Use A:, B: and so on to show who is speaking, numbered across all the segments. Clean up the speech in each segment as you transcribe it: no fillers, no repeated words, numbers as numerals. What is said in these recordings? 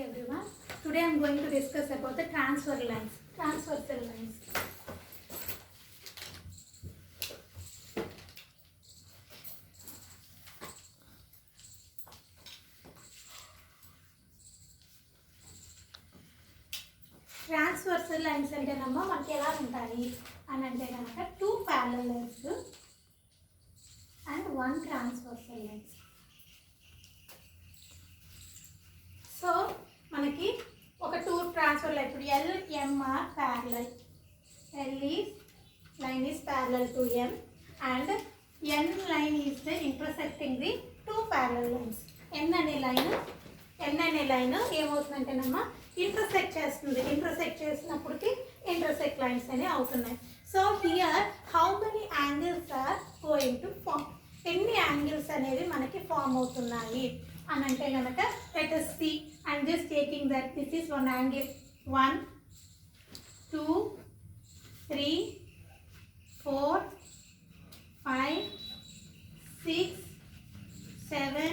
A: everyone. Today I am going to discuss about the transfer lines, transversal lines. Transversal lines అంటే మనకి ఎలా ఉంటాయి అని అంటే కనుక 2 parallel lines and 1 transversal lines. So మనకి ఒక 2 ట్రాన్స్ఫర్ లైన్ ఇప్పుడు L M are parallel. L is line is parallel to M and N line is the intersecting the 2 parallel lines. N అనే లైన్ ఏమవుతుందంటేనమ్మా ఇంటర్సెక్ట్ చేస్తుంది. Intersect చేసినప్పటికి intersect lines అనేవి అవుతున్నాయి. So here how many angles are going to form, ఎన్ని angles అనేవి మనకి form అవుతున్నాయి అని అంటే కనుక let us see. I'm just taking that this is one angle 1 2 3 4 5 6 7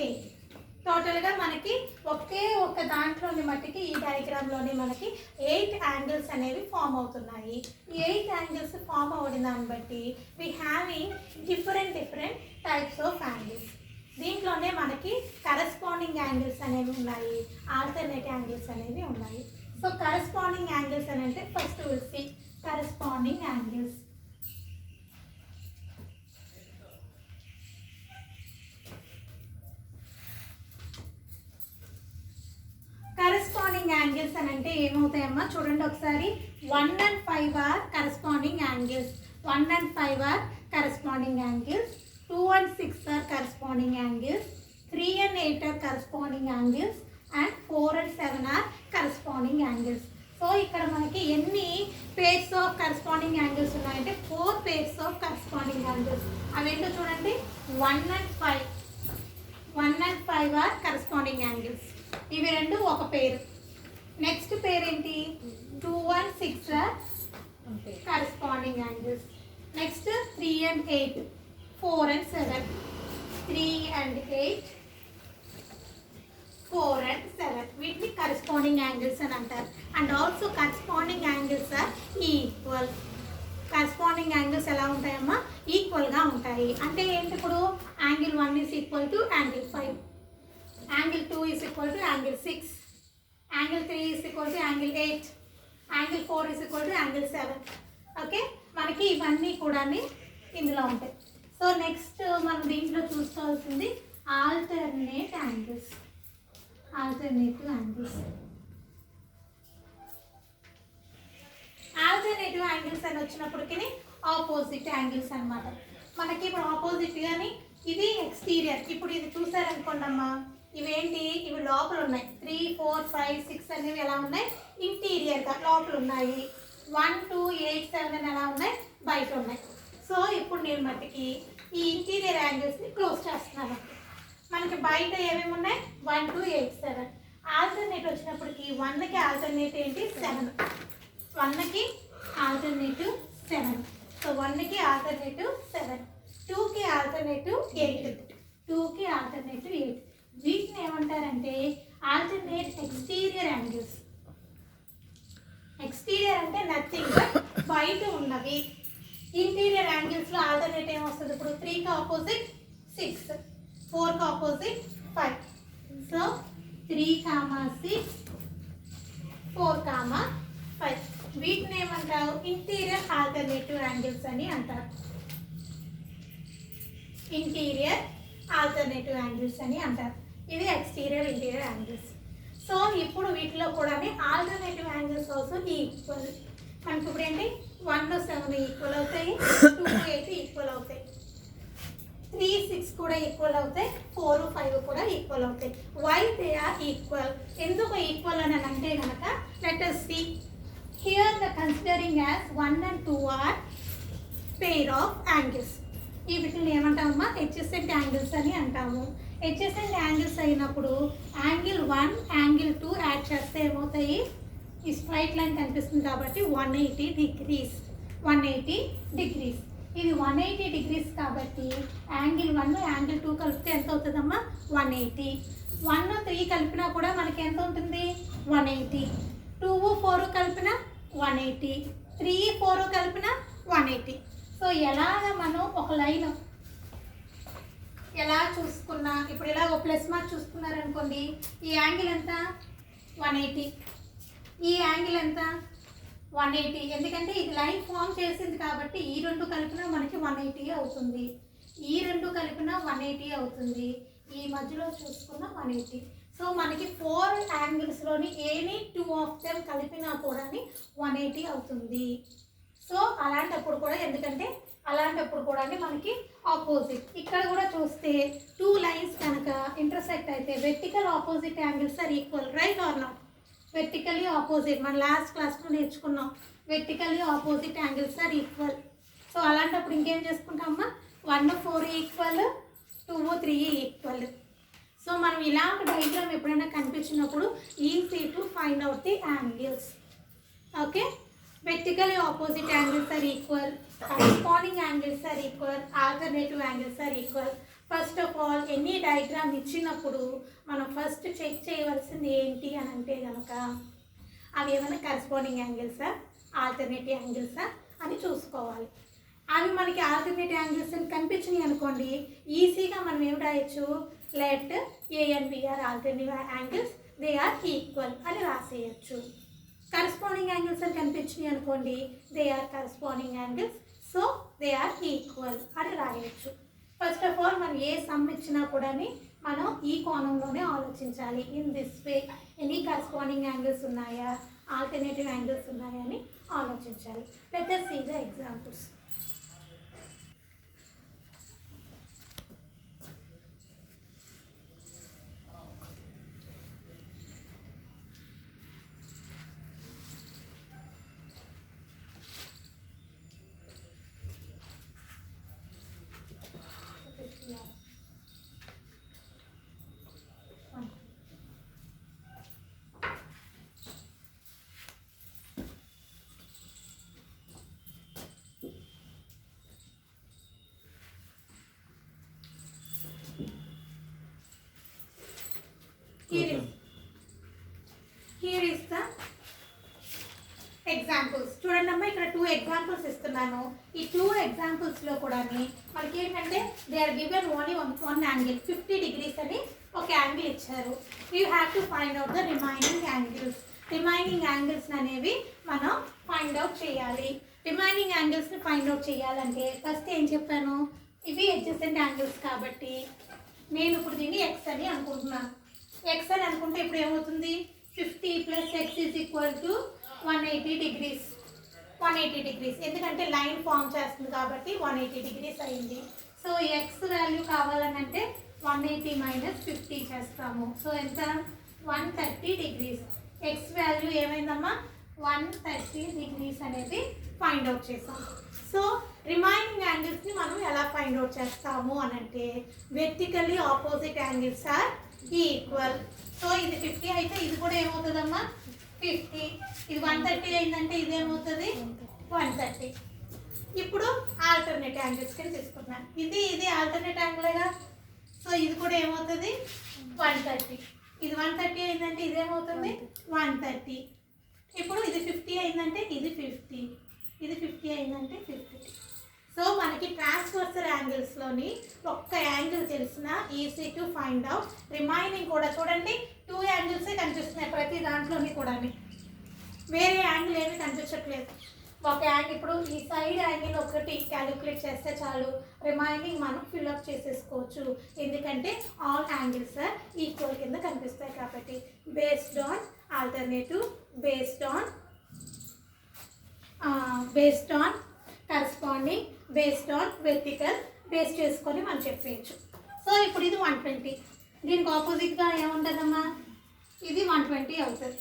A: 8 టోటల్గా మనకి ఒకే ఒక దాంట్లోని మట్టికి ఈ డయాగ్రామ్లోని మనకి 8 యాంగిల్స్ అనేవి ఫామ్ అవుతున్నాయి. ఈ 8 యాంగిల్స్ ఫామ్ అవ్వడం దాన్ని బట్టి we having different types of angles. దీంట్లోనే మనకి కరస్పాండింగ్ యాంగిల్స్ అనేవి ఉన్నాయి, ఆల్టర్నేట్ యాంగిల్స్ అనేవి ఉన్నాయి. సో కరస్పాండింగ్ యాంగిల్స్ అని అంటే first will see corresponding angles. Corresponding angles అని అంటే ఏమవుతాయమ్మా చూడండి ఒకసారి. 1 and 5 are corresponding angles. 1 and 5 are corresponding angles. 2 and 6 are corresponding angles, 3 and 8 are corresponding angles and 4 and 7 are corresponding angles. So ఇక్కడ మనకి ఎన్ని పేర్స్ ఆఫ్ కరస్పాండింగ్ యాంగిల్స్ ఉన్నాయంటే 4 pairs of corresponding angles. అవేంటో చూడండి. 1 and 5 ఆర్ కరస్పాండింగ్ యాంగిల్స్. ఇవి రెండు ఒక పేరు. నెక్స్ట్ పేరు ఏంటి 2 and 6 are corresponding angles. Next 3 and 8, 4 and 7, 3 and 8, 4 and 7. వీటిని కరస్పాండింగ్ యాంగిల్స్ అని అంటారు. And also corresponding angles are equal. Corresponding angles ఎలా ఉంటాయమ్మా ఈక్వల్గా ఉంటాయి. అంటే ఏంటి ఇప్పుడు angle 1 is equal to angle 5, angle 2 is equal to angle 6, angle 3 is equal to angle 8, angle 4 is equal to angle 7. Okay, మనకి ఇవన్నీ కూడా ఇందులో ఉంటాయి. సో నెక్స్ట్ మనం దీంట్లో చూసుకోవాల్సింది ఆల్టర్నేట్ యాంగిల్స్. ఆల్టర్నేటివ్ యాంగిల్స్ అని వచ్చినప్పటికీ ఆపోజిట్ యాంగిల్స్ అనమాట. మనకి ఇప్పుడు ఆపోజిట్ కానీ ఇది ఎక్స్టీరియర్. ఇప్పుడు ఇది చూసారనుకోండి అమ్మా, ఇవేంటి ఇవి లోపల ఉన్నాయి. 3 4 5 6 అనేవి ఎలా ఉన్నాయి ఇంటీరియర్గా లోపల ఉన్నాయి. 1 2 8 7 అని ఎలా ఉన్నాయి బయట ఉన్నాయి. సో ఇప్పుడు నేను మట్టికి ఈ ఇంటీరియర్ యాంగిల్స్ని క్లోజ్ చేస్తున్నాను. మనకి బయట ఏమేమి ఉన్నాయి 1 2 8 7. ఆల్టర్నేట్ వచ్చినప్పటికి 1కి ఆల్టర్నేట్ ఏంటి 7, 1కి ఆల్టర్నేటివ్ 7. సో 1కి ఆల్టర్నేటివ్ 7, 2కి ఆల్టర్నేటివ్ 8, 2కి ఆల్టర్నేటివ్ 8. వీటిని ఏమంటారంటే ఆల్టర్నేట్ ఎక్స్టీరియర్ యాంగిల్స్. ఎక్స్టీరియర్ అంటే నథింగ్ బట్ బయట ఉన్నవి. ఇంటీరియర్ యాంగిల్స్లో ఆల్టర్నేట్ ఏమొస్తుంది ఇప్పుడు 3కి ఆపోజిట్ 6, 4కి ఆపోజిట్ 5. సో 3, 6, 4, 5. వీటిని ఏమంటారు ఇంటీరియర్ ఆల్టర్నేటివ్ యాంగిల్స్ అని అంటారు. ఇంటీరియర్ ఆల్టర్నేటివ్ యాంగిల్స్ అని అంటారు. ఇది ఎక్స్టీరియర్ ఇంటీరియర్ యాంగిల్స్. సో ఇప్పుడు వీటిలో కూడా ఆల్టర్నేటివ్ యాంగిల్స్ ఆల్సో ఈక్వల్. మనకి ఇప్పుడు ఏంటి 1 7 ఈక్వల్ అవుతాయి, 2 8 ఈక్వల్ అవుతాయి, 3 6 కూడా ఈక్వల్ అవుతాయి, 4 5 కూడా ఈక్వల్ అవుతాయి. Why they are equal? ఎందుకు ఈక్వల్ అని అంటే కనుక let us see. Here the considering as 1 and 2 are pair of angles. ఈ వీటిని ఏమంటామమ్మా ఎడ్జసెంట్ యాంగిల్స్ అని అంటాము. ఎడ్జసెంట్ యాంగిల్స్ అయినప్పుడు యాంగిల్ 1 యాంగిల్ 2 యాడ్ చేస్తే ఏమవుతాయి ఈ స్ట్రైట్ లైన్ కనిపిస్తుంది కాబట్టి 180 degrees. 180 degrees. ఇది 180 degrees కాబట్టి యాంగిల్ 1 యాంగిల్ 2 కలిపితే ఎంత అవుతుందమ్మా 180. 1 3 కలిపినా కూడా మనకి ఎంత ఉంటుంది 180. 2 4 కలిపిన 180, 3 4 కలిపిన 180. సో ఎలాగ మనం ఒక లైన్ ఎలా చూసుకున్నా, ఇప్పుడు ఇలా ఒక ప్లస్ మార్క్ చూసుకున్నారనుకోండి, ఈ యాంగిల్ ఎంత 180, ఈ యాంగిల్ ఎంత 180. ఎందుకంటే ఇది లైన్ ఫామ్ చేసింది కాబట్టి ఈ రెండు కలిపినా మనకి 180 అవుతుంది, ఈ రెండు కలిపినా 180 అవుతుంది, ఈ మధ్యలో చూసుకున్న 180. సో మనకి 4 యాంగిల్స్లోని ఎనీ 2 ఆఫ్ దెమ్ కలిపినా కూడా 180 అవుతుంది. సో అలాంటప్పుడు కూడా, ఎందుకంటే అలాంటప్పుడు కూడా మనకి ఆపోజిట్. ఇక్కడ కూడా చూస్తే 2 లైన్స్ కనుక ఇంటర్సెక్ట్ అయితే vertical opposite angles are equal, right are not? Vertically opposite, మన లాస్ట్ క్లాస్లో నేర్చుకున్నాం, vertically opposite angles are equal. So అలాంటప్పుడు ఇంకేం చేసుకుంటామమ్మా, 1 4 ఈక్వల్, 2 3 ఈక్వల్. సో మనం ఇలాంటి డయాగ్రామ్ ఎప్పుడైనా కనిపించినప్పుడు easy to find out the angles. Okay, vertically opposite angles are equal, corresponding angles are equal, alternative angles are equal. First of all any diagram ఇచ్చినప్పుడు మనం first check చేయవలసింది ఏంటి అని అంటే కనుక అవి ఏమైనా కరెస్పాండింగ్ యాంగిల్సా ఆల్టర్నేటివ్ యాంగిల్సా అని చూసుకోవాలి. అవి మనకి ఆల్టర్నేటివ్ యాంగిల్స్ అని కనిపించినాయి అనుకోండి, ఈజీగా మనం ఏమి రాయొచ్చు, let A and B are alternative angles, they are equal అని రాసేయచ్చు. కరెస్పాండింగ్ యాంగిల్స్ అని కనిపించినాయి అనుకోండి, they are corresponding angles, so they are equal అని రాయొచ్చు. ఫస్ట్ ఆఫ్ ఆల్ మనం ఏ సమ్ ఇచ్చినా కూడా మనం ఈ కోణంలోనే ఆలోచించాలి. In this way any corresponding angles ఉన్నాయా ఆల్టర్నేటివ్ యాంగిల్స్ ఉన్నాయా అని ఆలోచించాలి. Let us see the examples. Here is the examples. చూడండి అమ్మా, ఇక్కడ 2 ఎగ్జాంపుల్స్ ఇస్తున్నాను. ఈ 2 ఎగ్జాంపుల్స్లో కూడా మనకి ఏంటంటే they are given only one angle 50 degrees అని ఒక యాంగిల్ ఇచ్చారు. You have to find out the remaining angles. Remaining angles అనేవి మనం ఫైండ్ అవుట్ చేయాలి. రిమైనింగ్ యాంగిల్స్ని ఫైండ్ అవుట్ చేయాలంటే ఫస్ట్ ఏం చెప్పాను, ఇవి అడ్జసెంట్ యాంగిల్స్ కాబట్టి నేను ఇప్పుడు దీన్ని ఎక్స్ అని అనుకుంటున్నాను. ఎక్స్ అని అనుకుంటే ఇప్పుడు ఏమవుతుంది, 50 + x = 180 degrees. 180 degrees ఎందుకంటే లైన్ ఫామ్ చేస్తుంది కాబట్టి 180 degrees అయింది. సో ఎక్స్ వాల్యూ కావాలనంటే 180 - 50 చేస్తాము. సో ఎంత 130 degrees. ఎక్స్ వాల్యూ ఏమైందమ్మా 130 degrees అనేది ఫైండ్ అవుట్ చేసాం. సో రిమైనింగ్ యాంగిల్స్ని మనం ఎలా ఫైండ్ అవుట్ చేస్తాము అని అంటే vertically opposite angles are equal. So ఇది 50 అయితే ఇది కూడా ఏమవుతుందమ్మా 50. ఇది 130 అయిందంటే ఇది ఏమవుతుంది 130. ఇప్పుడు ఆల్టర్నేట్ యాంగిల్స్ కింద తీసుకుంటున్నాను. ఇది ఆల్టర్నేట్ యాంగిల్గా, సో ఇది కూడా ఏమవుతుంది 130. ఇది 130 అయిందంటే ఇది ఏమవుతుంది 130. ఇప్పుడు ఇది 50 అయిందంటే ఇది 50, ఇది 50 అయిందంటే 50. సో మనకి ట్రాన్స్వర్సల్ యాంగిల్స్లోని ఒక్క యాంగిల్ తెలిసిన easy to find out. Remaining కూడా చూడండి 2 యాంగిల్సే కనిపిస్తున్నాయి ప్రతి దాంట్లోని కూడా, వేరే యాంగిల్ ఏమీ కనిపించట్లేదు. ఒక యాంగిల్ ఇప్పుడు ఈ సైడ్ యాంగిల్ ఒకటి క్యాలిక్యులేట్ చేస్తే చాలు, రిమైనింగ్ మనం ఫిల్అప్ చేసేసుకోవచ్చు. ఎందుకంటే ఆల్ యాంగిల్స్ ఈక్వల్ కింద కనిపిస్తాయి కాబట్టి. Based on alternative, based on corresponding, based on vertical base చేసుకొని మనం చెప్పేయచ్చు. సో ఇప్పుడు ఇది 120, దీనికి ఆపోజిట్గా ఏముంటుందమ్మా ఇది 120 అవుతుంది.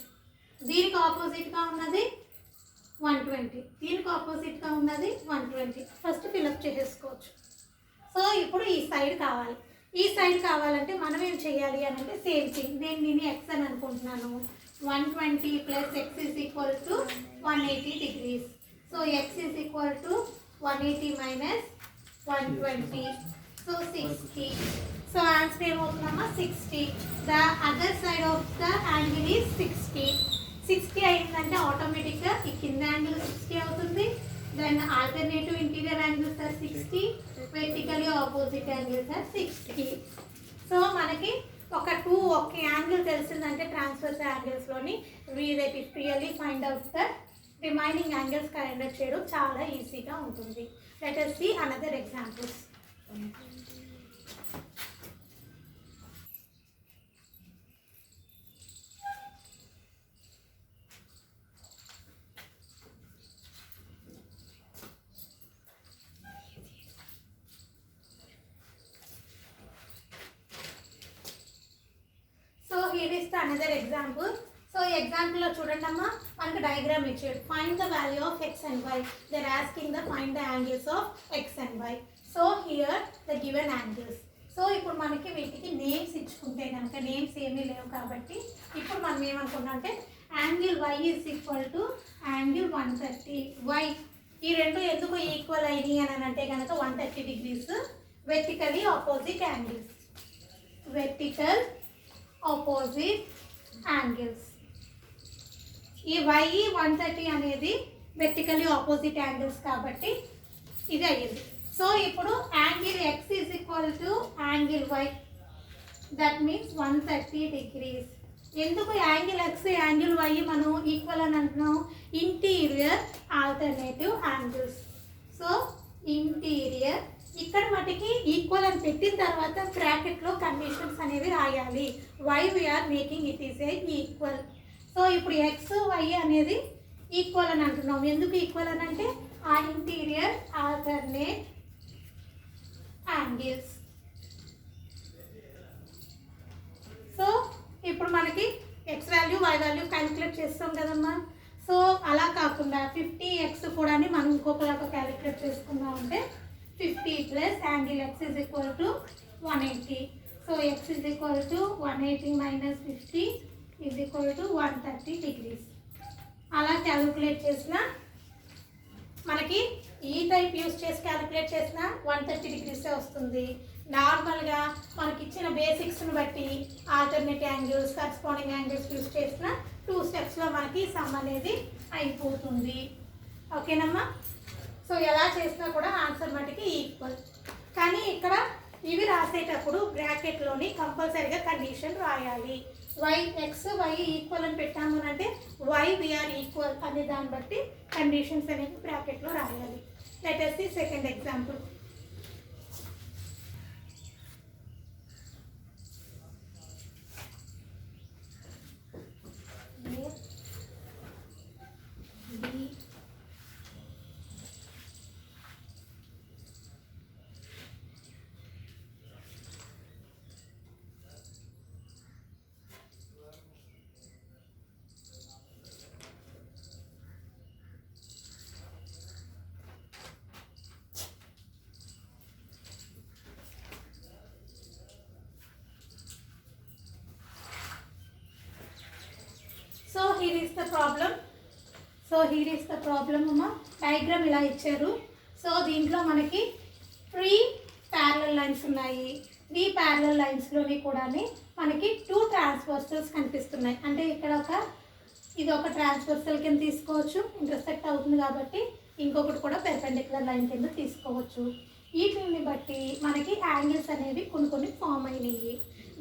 A: దీనికి ఆపోజిట్గా ఉన్నది 120, దీనికి ఆపోజిట్గా ఉన్నది 120. ఫస్ట్ ఫిల్అప్ చేసేసుకోవచ్చు. సో ఇప్పుడు ఈ సైడ్ కావాలి. ఈ సైడ్ కావాలంటే మనం ఏం చేయాలి అని అంటే సేమ్ థింగ్, నేను దీన్ని ఎక్స్ అని అనుకుంటున్నాను. 120 + x = 180 degrees. So x = 180 - 120. So so 60. So answer ఏమవుతుందమ్మా 60. The other side of the angle is 60. 60 అయిందంటే ఆటోమేటిక్గా ఈ కింద యాంగిల్ 60 అవుతుంది. Then alternative interior angles are 60, vertically opposite angles are 60. So మనకి ఒక యాంగిల్ తెలిసిందంటే ట్రాన్స్వర్స్ యాంగిల్స్లోని really find out the remaining angles find out చేయడం చాలా ఈజీగా ఉంటుంది. Let us see another examples. So here is the another example. So ఎగ్జాంపుల్లో చూడండి అమ్మా, మనకు డయాగ్రామ్ ఇచ్చాడు. Find the value of X and Y. They're asking the find the angles of X and Y. So here the given angles. So ఇప్పుడు మనకి వీటికి names ఇచ్చుకుంటే కనుక నేమ్స్ ఏమీ లేవు కాబట్టి ఇప్పుడు మనం ఏమనుకున్నాం అంటే angle Y is equal to angle 130. Why ఈ రెండు ఎందుకు ఈక్వల్ అయినాయి అని అంటే కనుక 130 degrees vertically opposite angles. Vertical opposite angles. ఈ వై 130 అనేది వెర్టికలీ ఆపోజిట్ యాంగిల్స్ కాబట్టి ఇది అయ్యింది. సో ఇప్పుడు angle X is equal to angle Y, that means 130 degrees. ఎందుకు యాంగిల్ ఎక్స్ యాంగిల్ వై మనం ఈక్వల్ అని అంటున్నాం? Interior alternative angles. So interior ఇక్కడ మటుకి ఈక్వల్ అని పెట్టిన తర్వాత బ్రాకెట్లో కండిషన్స్ అనేవి రాయాలి. Why we are making it is a equal. So ఇప్పుడు ఎక్స్ వై అనేది ఈక్వల్ అని అంటున్నాం. ఎందుకు ఈక్వల్ అని అంటే ఆ ఇంటీరియర్ ఆల్టర్నేట్ యాంగిల్స్. సో ఇప్పుడు మనకి X value Y value calculate చేస్తాం కదమ్మా. సో అలా కాకుండా 50x కూడా మనం ఇంకొకలాగా క్యాలిక్యులేట్ చేసుకుందాం అంటే 50 plus angle x is equal to 180. So x is equal to 180 minus 50 is equal to 130 degrees. అలా క్యాలిక్యులేట్ చేసిన మనకి ఈ టైప్ యూస్ చేసి క్యాలిక్యులేట్ చేసిన 130 degrees వస్తుంది. నార్మల్గా మనకి ఇచ్చిన బేసిక్స్ని బట్టి alternate angles corresponding angles use చేసిన 2 స్టెప్స్లో మనకి సమ్ అనేది అయిపోతుంది. ఓకేనమ్మా. సో ఎలా చేసినా కూడా ఆన్సర్ మటుకి ఈక్వల్. కానీ ఇక్కడ ఇవి రాసేటప్పుడు బ్రాకెట్లోని కంపల్సరీగా కండిషన్ రాయాలి. వై ఎక్స్ వై ఈక్వల్ అని పెట్టాము అంటే వై వీఆర్ ఈక్వల్ అనే దాన్ని బట్టి కండిషన్స్ అనేవి బ్రాకెట్లో రాయాలి. Let us see second example. here is the problem అమ్మా. డయాగ్రామ్ ఇలా ఇచ్చారు. సో దీంట్లో మనకి 3 ప్యారలల్ లైన్స్ ఉన్నాయి. ఈ ప్యారలల్ లైన్స్లోని కూడా మనకి 2 ట్రాన్స్వర్సల్స్ కనిపిస్తున్నాయి. అంటే ఇక్కడ ఇది ఒక ట్రాన్స్వర్సల్ కింద తీసుకోవచ్చు, ఇంటర్సెక్ట్ అవుతుంది కాబట్టి. ఇంకొకటి కూడా పెర్పెండిక్యులర్ లైన్ కింద తీసుకోవచ్చు. వీటిని బట్టి మనకి యాంగిల్స్ అనేవి కొన్ని ఫామ్ అయినాయి.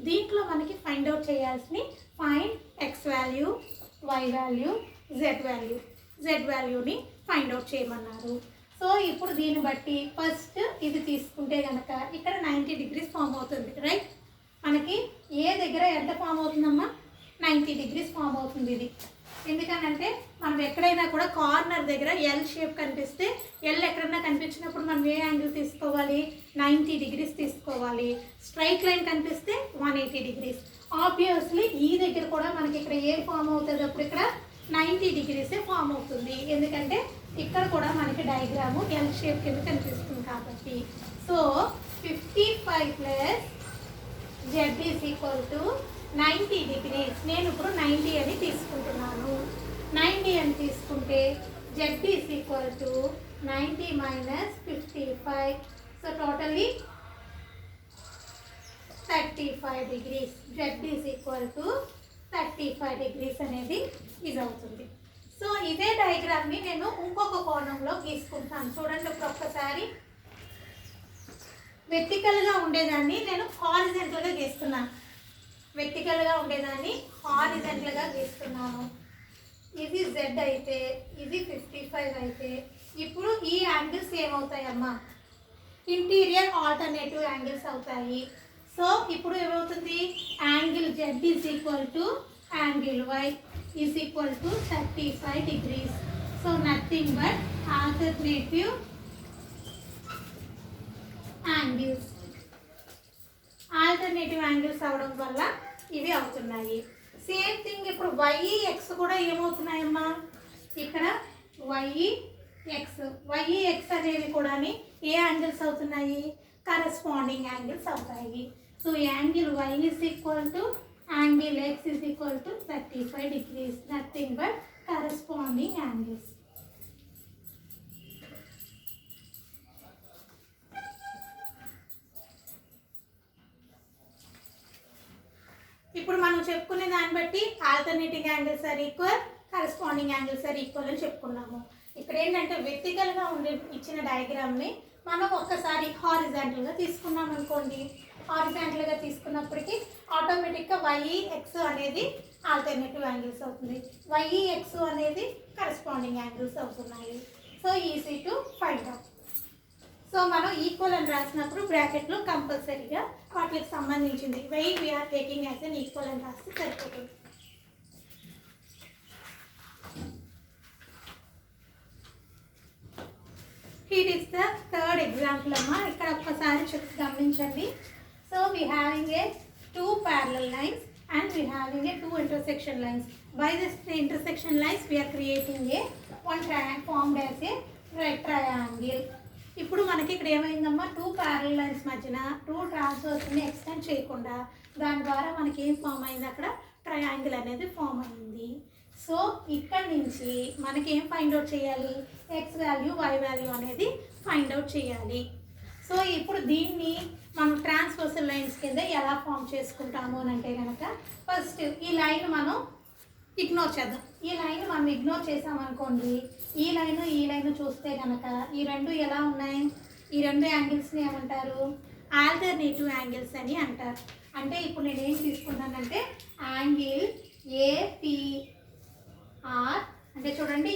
A: దీంట్లో మనకి ఫైండ్ అవుట్ చేయాల్సిన find X value, Y value, Z వాల్యూని ఫైండ్ అవుట్ చేయమన్నారు. సో ఇప్పుడు దీన్ని బట్టి ఫస్ట్ ఇది తీసుకుంటే కనుక ఇక్కడ 90 degrees ఫామ్ అవుతుంది, రైట్? మనకి ఏ దగ్గర ఎంత ఫామ్ అవుతుందమ్మా? 90 degrees ఫామ్ అవుతుంది ఇది. ఎందుకనంటే మనం ఎక్కడైనా కూడా కార్నర్ దగ్గర ఎల్ షేప్ కనిపిస్తే ఎల్ ఎక్కడన్నా కనిపించినప్పుడు మనం ఏ యాంగిల్ తీసుకోవాలి? 90 degrees తీసుకోవాలి. స్ట్రైట్ లైన్ కనిపిస్తే 180 degrees. ఆబ్వియస్లీ ఈ దగ్గర కూడా మనకి ఇక్కడ ఏం ఫామ్ అవుతుంది? అప్పుడు ఇక్కడ 90 degrees ఫామ్ అవుతుంది. ఎందుకంటే ఇక్కడ కూడా మనకి డయాగ్రాము ఎల్ షేప్ కింద కనిపిస్తుంది కాబట్టి. So 55 plus Z is equal to 90 degrees. నేను ఇప్పుడు 90 అని తీసుకుంటున్నాను. 90 అని తీసుకుంటే Z is equal to 90 minus 55. So totally 35 degrees. Z is equal to 35 degrees అనేది ఇది అవుతుంది. సో ఇదే డయాగ్రామ్ని నేను ఇంకొక కోణంలో గీసుకుంటాను. చూడండి ఇప్పుడు ఒక్కసారి. వెర్టికల్గా ఉండేదాన్ని నేను హారిజెంటల్గా గీస్తున్నాను. వెర్టికల్గా ఉండేదాన్ని హారిజెంటల్గా గీస్తున్నాను. ఇది Z అయితే ఇది 55 అయితే ఇప్పుడు ఈ యాంగిల్స్ ఏమవుతాయమ్మా? ఇంటీరియర్ ఆల్టర్నేటివ్ యాంగిల్స్ అవుతాయి. సో ఇప్పుడు ఏమవుతుంది? Angle Z is equal to angle Y is equal to 35 degrees. So nothing but alternative angles. Alternative angles అవడం వల్ల ఇవి అవుతున్నాయి. సేమ్ థింగ్ ఇప్పుడు YX కూడా ఏమవుతున్నాయమ్మా? ఇక్కడ YX అనేవి కూడా ఏ యాంగిల్స్ అవుతున్నాయి? కరస్పాండింగ్ యాంగిల్స్ అవుతాయి. So angle Y is equal to angle X is equal to 35 degrees. Nothing but corresponding angles. ఇప్పుడు మనం చెప్పుకునే దాన్ని బట్టి alternating angles are equal, corresponding angles are equal అని చెప్పుకున్నాము. ఇక్కడ ఏంటంటే వెర్టికల్గా ఉండే ఇచ్చిన డయాగ్రామ్ని మనం ఒక్కసారి హారిజాంటల్గా తీసుకున్నాం అనుకోండి. హారిజాంటల్గా తీసుకున్నప్పటికీ ఆటోమేటిక్గా YX అనేది ఆల్టర్నేటివ్ యాంగిల్స్ అవుతుంది. YX అనేది కరస్పాండింగ్ యాంగిల్స్ అవుతున్నాయి. So easy to find out. So మనం ఈక్వల్ అని రాసినప్పుడు బ్రాకెట్లో కంపల్సరీగా వాటికి సంబంధించింది we are taking as an equal అని రాస్తే సరిపోతుంది. Here is the third example అమ్మా. ఇక్కడ ఒక్కసారి గమనించండి. So we having a 2 parallel lines and we having a 2 intersection lines. By this intersection lines we are creating a one triangle formed as a right triangle. ఇప్పుడు మనకి ఇక్కడ ఏమైందమ్మా? 2 parallel lines మధ్యన 2 ట్రాన్స్వర్స్ని extend చేయకుండా దాని ద్వారా మనకి ఏం ఫామ్ అయింది? అక్కడ ట్రయాంగిల్ అనేది ఫామ్ అయింది. సో ఇక్కడ నుంచి మనకి ఏం ఫైండ్ అవుట్ చేయాలి? X వాల్యూ Y వాల్యూ అనేది ఫైండ్ అవుట్ చేయాలి. సో ఇప్పుడు దీన్ని మనం ట్రాన్స్వర్సల్ లైన్స్ కింద ఎలా ఫామ్ చేసుకుంటాము అని అంటే కనుక ఫస్ట్ ఈ లైన్ మనం ఇగ్నోర్ చేద్దాం. ఈ లైన్ మనం ఇగ్నోర్ చేసామనుకోండి, ఈ లైన్ చూస్తే కనుక ఈ రెండు ఎలా ఉన్నాయి? ఈ రెండు యాంగిల్స్ని ఏమంటారు? ఆల్టర్నేటివ్ యాంగిల్స్ అని అంటారు. అంటే ఇప్పుడు నేను ఏం తీసుకున్నానంటే యాంగిల్ APR అంటే చూడండి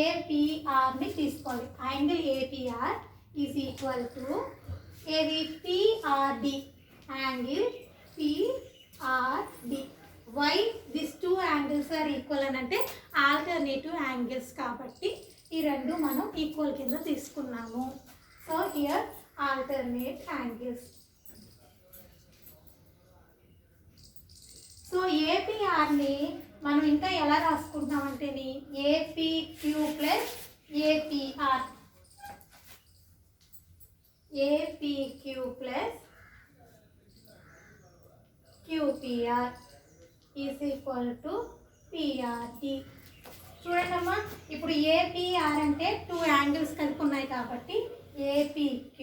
A: ఏపీఆర్ని తీసుకోవాలి. Angle APR is equal to ఏది? PRD. Angle PRD. Why this 2 angles are equal అని అంటే ఆల్టర్నేటివ్ యాంగిల్స్ కాబట్టి ఈ రెండు మనం ఈక్వల్ కింద తీసుకున్నాము. So here alternate angles. So ఏపీఆర్ని మనం ఇంకా ఎలా రాసుకుంటామంటే APQ plus A P R. APQ plus QPR is equal to PRD. చూడండి అమ్మా, ఇప్పుడు ఏపీఆర్ అంటే 2 యాంగిల్స్ కలిపి ఉన్నాయి కాబట్టి APQ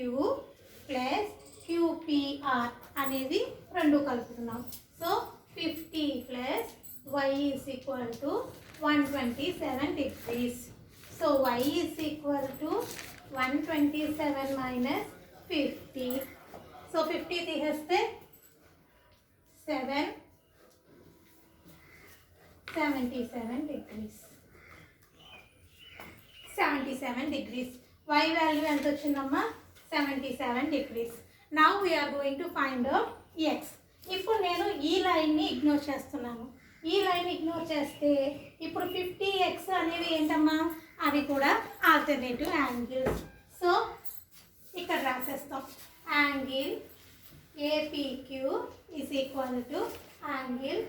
A: ప్లస్ QPR అనేది రెండు కలుపుతున్నాం. So 50 plus Y is equal to 127 degrees. So Y is equal to 127 minus 50. So 50 తీసేస్తే 77 degrees. 77 degrees. Y వాల్యూ ఎంత వచ్చిందమ్మా? 77 degrees. Now we are going to find out X. ఇప్పుడు నేను ఈ లైన్ని ఇగ్నోర్ చేస్తున్నాను. ఈ లైన్ ఇగ్నోర్ చేస్తే ఇప్పుడు 50X అనేవి ఏంటమ్మా? అవి కూడా ఆల్టర్నేటివ్ యాంగిల్స్. సో ఇక్కడ రాసేస్తాం angle APQ is equal to angle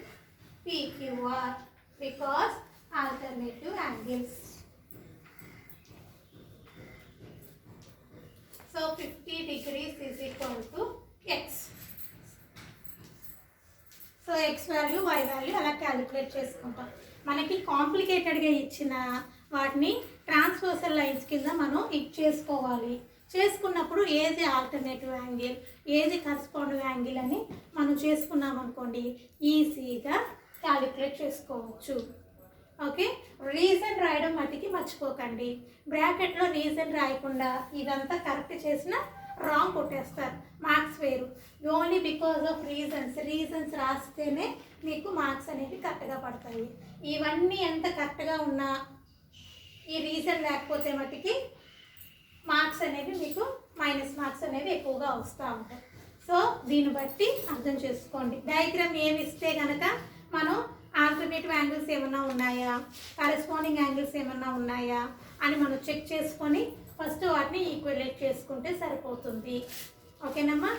A: PQR because alternative angles. So 50 degrees is equal to X. So X value Y value అలా క్యాలిక్యులేట్ చేసుకుంటాం. మనకి కాంప్లికేటెడ్గా ఇచ్చిన వాటిని ట్రాన్స్వర్సల్ లైన్స్ కింద మనం చేసుకోవాలి. చేసుకున్నప్పుడు ఏది ఆల్టర్నేటివ్ యాంగిల్, ఏది కరస్పాండింగ్ యాంగిల్ అని మనం చేసుకున్నాం అనుకోండి, ఈజీగా క్యాలిక్యులేట్ చేసుకోవచ్చు. ఓకే, రీజన్ రాయడం మట్టికి మర్చిపోకండి. బ్రాకెట్లో రీజన్ రాయకుండా ఇదంతా కరెక్ట్ చేసిన రాంగ్ కొట్టేస్తారు, మార్క్స్ వేరు. ఓన్లీ బికాజ్ ఆఫ్ రీజన్స్ రాస్తేనే మీకు మార్క్స్ అనేవి కరెక్ట్గా పడతాయి. ఇవన్నీ ఎంత కరెక్ట్గా ఉన్నా ఈ రీజన్ లేకపోతే మట్టికి మార్క్స్ అనేవి మీకు మైనస్ మార్క్స్ అనేవి ఎక్కువగా వస్తూ ఉంటాయి. సో దీన్ని బట్టి అర్థం చేసుకోండి. డయాగ్రామ్ ఏమి ఇస్తే కనుక మనం ఆల్టర్నేటివ్ యాంగిల్స్ ఏమన్నా ఉన్నాయా, కరెస్పాండింగ్ యాంగిల్స్ ఏమన్నా ఉన్నాయా అని మనం చెక్ చేసుకొని ఫస్ట్ వాటిని ఈక్వలేట్ చేసుకుంటే సరిపోతుంది. ఓకేనమ్మా?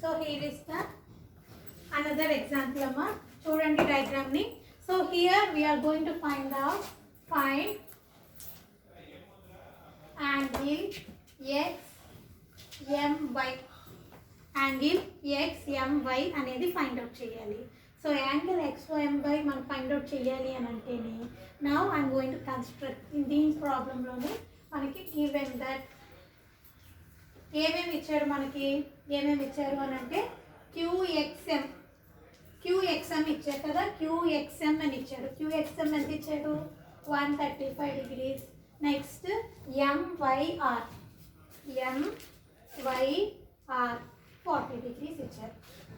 A: So here is the another example అమ్మా. చూడండి డయాగ్రామ్ని. So here we're going to find angle XMY. Angle XMY అనేది ఫైండ్ అవుట్ చేయాలి. సో యాంగిల్ XMY మనం ఫైండ్ అవుట్ చేయాలి అని అంటేనే now I'm going to construct. దీని ప్రాబ్లంలోనే మనకి గివెన్ దట్ ఏమేమి ఇచ్చారు అని అంటే QXM ఇచ్చారు కదా, QXM అని ఇచ్చాడు. QXM ఎంత ఇచ్చాడు? 135 degrees. నెక్స్ట్ MYR 40 degrees ఇచ్చారు.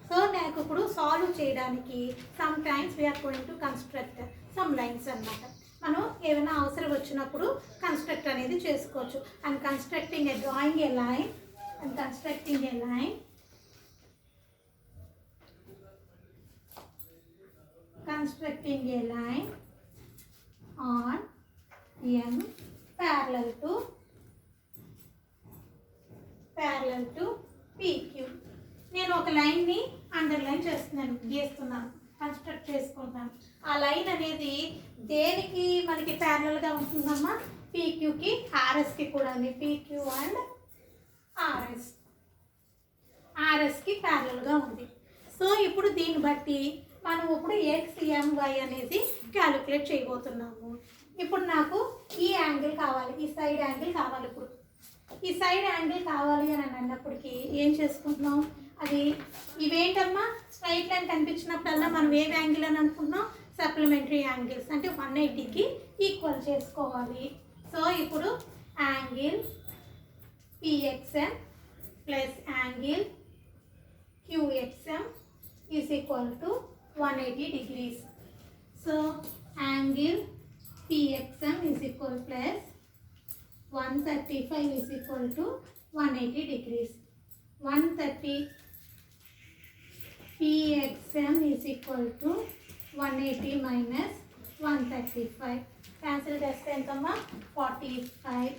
A: సో నాకు ఇప్పుడు సాల్వ్ చేయడానికి some times we are going to construct some lines అన్నమాట. మనం ఏమైనా అవసరం వచ్చినప్పుడు కన్స్ట్రక్ట్ అనేది చేసుకోవచ్చు. And constructing a line on M parallel to PQ. నేను ఒక లైన్ని అండర్లైన్ చేస్తున్నాను, గీస్తున్నాను, కన్స్ట్రక్ట్ చేసుకుంటున్నాను. ఆ లైన్ అనేది దేనికి మనకి ప్యారలల్గా ఉంటుందమ్మా? PQకి RSకి కూడా. PQ అండ్ RSకి ప్యారలల్గా ఉంది. సో ఇప్పుడు దీన్ని బట్టి మనం ఇప్పుడు XMY అనేది క్యాలిక్యులేట్ చేయబోతున్నాము. ఇప్పుడు నాకు ఈ యాంగిల్ కావాలి, ఈ సైడ్ యాంగిల్ కావాలి. ఇప్పుడు ఈ సైడ్ యాంగిల్ కావాలి అని అన్నప్పటికీ ఏం చేసుకుంటున్నాం? అది ఇవేంటమ్మా? స్ట్రైట్ లైన్ కనిపించినప్పుడల్లా మనం ఏ యాంగిల్ అని అనుకుంటున్నాం? సప్లిమెంటరీ యాంగిల్స్, అంటే 180కి ఈక్వల్ చేసుకోవాలి. సో ఇప్పుడు angle PXM plus angle QXM is equal to 180 degrees. So angle PXM is equal plus 135 is equal to 180 degrees. 130 PXM is equal to 180 minus 135. Cancel just entama 45.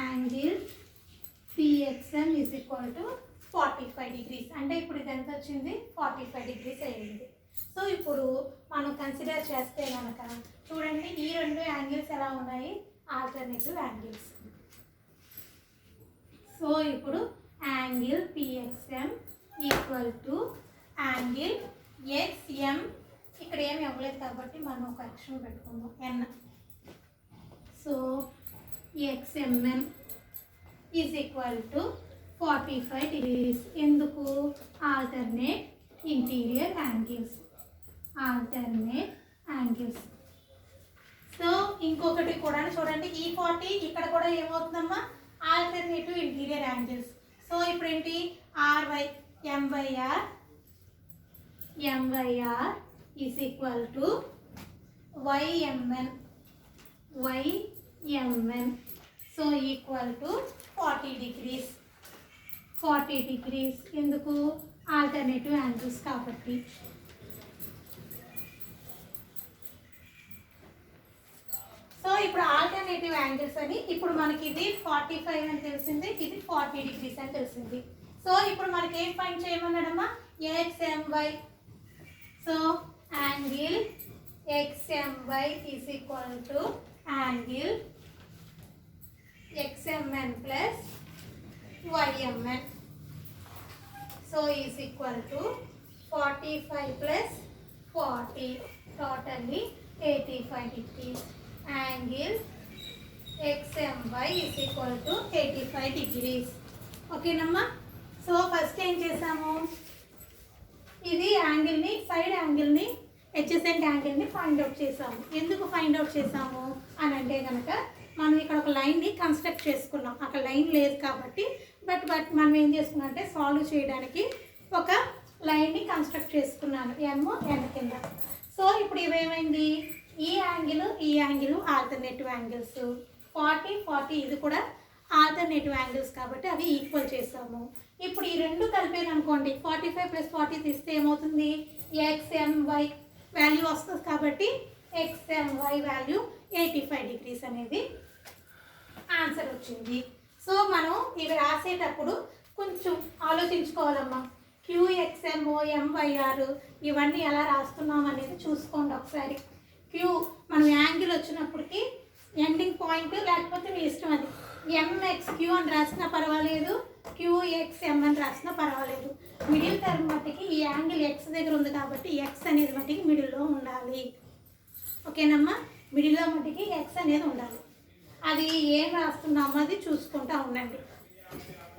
A: Angle PXM is equal to 45 degrees. అంటే ఇప్పుడు ఇది ఎంత వచ్చింది? 45 degrees అయ్యింది. So ఇప్పుడు మనం consider చేస్తే కనుక చూడండి, ఈ రెండు యాంగిల్స్ ఎలా ఉన్నాయి? Alternative angles. సో ఇప్పుడు angle PXM equal to angle XM. ఇక్కడ ఏమి ఇవ్వలేదు కాబట్టి మనం ఒక అక్షరం పెట్టుకుందాం, N. So XMN is equal to 45 degrees. ఎందుకు? Alternate interior angles. సో ఇంకొకటి కూడా చూడండి, ఈ 40 ఇక్కడ కూడా ఏమవుతుందమ్మా? Alternative interior angles. సో ఇప్పుడు ఏంటి? MYR is equal to YMN. So equal to 40 degrees. 40 degrees ఎందుకు? ఆల్టర్నేటివ్ యాంగిల్స్ కాబట్టి. సో ఇప్పుడు ఆల్టర్నేటివ్ యాంగిల్స్ అని ఇప్పుడు మనకి ఇది 45 అని తెలిసింది, ఇది 40 degrees అని తెలిసింది. సో ఇప్పుడు మనకి ఏం ఫైండ్ చేయమన్నాడమ్మా? XMY. So angle XMY is equal to angle XMN plus YMN. So is equal to 45 plus 40, totally 85 degrees. Angle XMY is equal to 85 degrees. ఓకేనమ్మా. సో ఫస్ట్ ఏం చేసాము, ఇది యాంగిల్ని, సైడ్ యాంగిల్ని, అడ్జసెంట్ యాంగిల్ని ఫైండ్ అవుట్ చేసాము. ఎందుకు find out చేసాము అని అంటే కనుక మనం ఇక్కడ ఒక లైన్ని కన్స్ట్రక్ట్ చేసుకున్నాం. అక్కడ లైన్ లేదు కాబట్టి బట్ మనం ఏం చేసుకున్నాం అంటే సాల్వ్ చేయడానికి ఒక లైన్ని కన్స్ట్రక్ట్ చేసుకున్నాను ఎన్ కింద. సో ఇప్పుడు ఇవేమైంది, ఈ యాంగిల్ ఆల్టర్నేటివ్ యాంగిల్స్, 40 40 ఇది కూడా ఆల్టర్నేటివ్ యాంగిల్స్ కాబట్టి అవి ఈక్వల్ చేసాము. ఇప్పుడు ఈ రెండు కలిపాను అనుకోండి, 45 + 40 తీస్తే ఏమవుతుంది, XMY వాల్యూ వస్తుంది కాబట్టి XMY వాల్యూ 85 డిగ్రీస్ అనేది ఆన్సర్ వచ్చింది. సో మనం ఇవి రాసేటప్పుడు కొంచెం ఆలోచించుకోవాలమ్మా. QXMO MYR ఇవన్నీ ఎలా రాస్తున్నాం అనేది చూసుకోండి ఒకసారి. మనం యాంగిల్ వచ్చినప్పటికీ ఎండింగ్ పాయింట్ లేకపోతే మీ ఇష్టం, అది MXQ అని రాసినా పర్వాలేదు, QXM అని రాసినా పర్వాలేదు. మిడిల్ టర్మ్ మట్టికి ఈ యాంగిల్ X దగ్గర ఉంది కాబట్టి X అనేది మట్టికి మిడిల్లో ఉండాలి. ఓకేనమ్మా, మిడిల్లో మట్టికి X అనేది ఉండాలి. అది ఏం రాస్తున్నామో అది చూసుకుంటూ ఉండండి.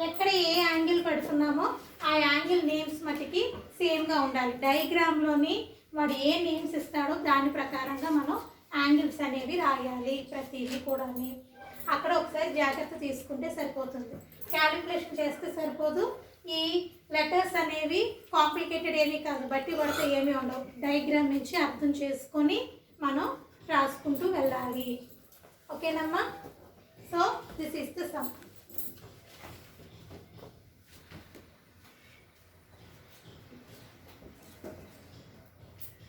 A: ఎక్కడ ఏ యాంగిల్ పెడుతున్నామో ఆ యాంగిల్ నేమ్స్ మట్టికి సేమ్గా ఉండాలి. డయాగ్రామ్లోని వాడు ఏ నేమ్స్ ఇస్తాడో దాని ప్రకారంగా మనం యాంగిల్స్ అనేవి రాయాలి ప్రతిదీ కూడా. అక్కడ ఒకసారి జాగ్రత్త తీసుకుంటే సరిపోతుంది, క్యాలిక్యులేషన్ చేస్తే సరిపోదు. ఈ లెటర్స్ అనేవి కాంప్లికేటెడ్ ఏమీ కాదు, బట్టి పడితే ఏమీ ఉండవు. డయాగ్రామ్ నుంచి అర్థం చేసుకొని మనం రాసుకుంటూ వెళ్ళాలి. ఓకేనమ్మా. So this is the sum.